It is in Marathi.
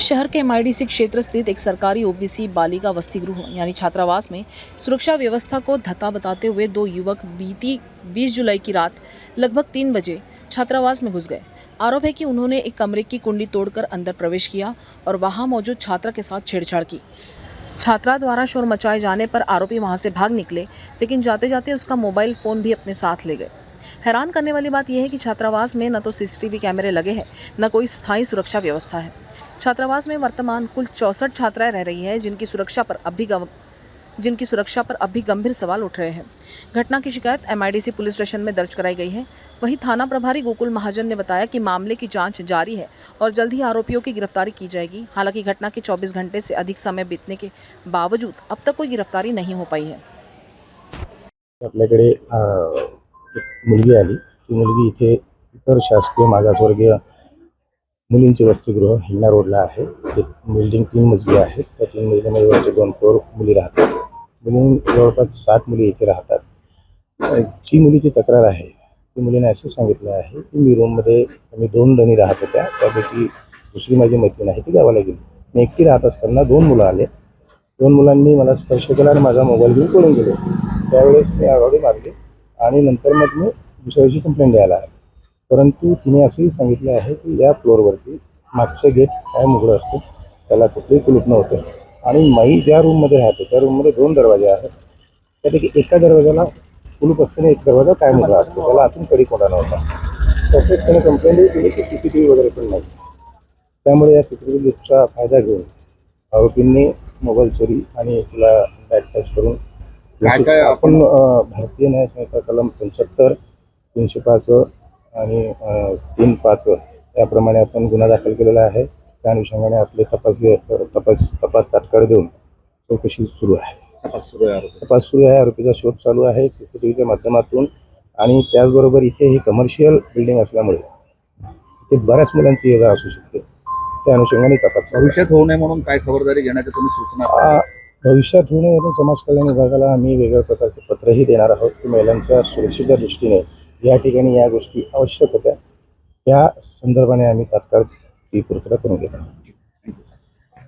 शहर के एमआईडीसी क्षेत्र स्थित एक सरकारी ओबीसी बालिका वसति गृह यानी छात्रावास में सुरक्षा व्यवस्था को धत्ता बताते हुए दो युवक बीती 20 जुलाई की रात लगभग 3 बजे छात्रावास में घुस गए। आरोप है कि उन्होंने एक कमरे की कुंडी तोड़कर अंदर प्रवेश किया और वहां मौजूद छात्रा के साथ छेड़छाड़ की। छात्रा द्वारा शोर मचाए जाने पर आरोपी वहां से भाग निकले, लेकिन जाते जाते उसका मोबाइल फ़ोन भी अपने साथ ले गए। हैरान करने वाली बात यह है कि छात्रावास में न तो सीसीटीवी कैमरे लगे हैं, न कोई स्थायी सुरक्षा व्यवस्था है। छात्रावास में वर्तमान कुल 64 छात्राएं रह रही हैं, जिनकी सुरक्षा पर अभी गंभीर सवाल उठ रहे हैं। घटना की शिकायत एमआईडीसी पुलिस स्टेशन में दर्ज कराई गई है। वहीं थाना प्रभारी गोकुल महाजन ने बताया कि मामले की जांच जारी है और जल्द ही आरोपियों की गिरफ्तारी की जाएगी। हालांकि घटना के 24 घंटे से अधिक समय बीतने के बावजूद अब तक कोई गिरफ्तारी नहीं हो पाई है। आपल्याकडे एक मुलगी आली। ती मुलगी इथे इतर शासकीय मागासवर्गीय मुलींचे वसतिगृह हिंगणा रोडला आहे। ते बिल्डिंग 3 मजली आहे। त्या 3 मजलीमध्ये वरचे 2 फ्लोर मुली राहतात। मुली जवळपास 60 मुली इथे राहतात। जी मुलीची तक्रार आहे ती मुलीने असं सांगितलं आहे की मी रूममध्ये आम्ही 2 जणी राहत होत्या, त्यापैकी दुसरी माझी मैत्रीण आहे ती गावाला गेली। मी एकटी राहत असताना 2 मुलं आले। 2 मुलांनी मला स्पर्श केला आणि माझा मोबाईल घेऊन पळून गेले। त्यावेळेस मी आरडाओरडी मारली आणि नंतर मग मी दुसऱ्या दिवशी कंप्लेंट द्यायला आले। परंतु तिने असंही सांगितलं आहे की या फ्लोअरवरती मागचे गेट कायम उघडं असतं, त्याला कुठलेही कुलूप नव्हतं आणि मी ज्या रूममध्ये राहते त्या रूममध्ये 2 दरवाजे आहेत। त्यापैकी एका दरवाजाला कुलूप असताना एक दरवाजा कायम उघडा असतो, त्याला आतून कडी कोंडा नव्हता। तसेच त्याने कंप्लेंटही केली की सीसीटीव्ही वगैरे पण नाही। त्यामुळे या सीसीटीव्हीचा फायदा घेऊन आरोपींनी मोबाईल चोरी आणि तिला बॅग टच करून आपण भारतीय न्याय संहिता कलम 75, 305 आणि 305 याप्रमाणे आपण गुन्हा दाखल केलेला आहे। त्या अनुषंगाने आपले तपास तात्काळ देऊन चौकशी सुरू आहे। तपास सुरू आहे। आरोपीचा शोध चालू आहे सीसीटीव्हीच्या माध्यमातून। आणि त्याचबरोबर इथे ही कमर्शियल बिल्डिंग असल्यामुळे इथे बऱ्याच मुलांची ये जा असू शकते। त्या अनुषंगाने तपास भविष्यात होऊ नये म्हणून काय खबरदारी घेण्याच्या तुम्ही सूचना? भविष्यात होऊ नये म्हणून समाज कल्याण विभागाला आम्ही वेगळ्या प्रकारचे पत्रही देणार आहोत की महिलांच्या सुरक्षेच्या दृष्टीने या ठिकाणी या गोष्टी आवश्यक होत्या। त्या संदर्भाने आम्ही तात्काळ ती पूर्तता करून घेत आहोत।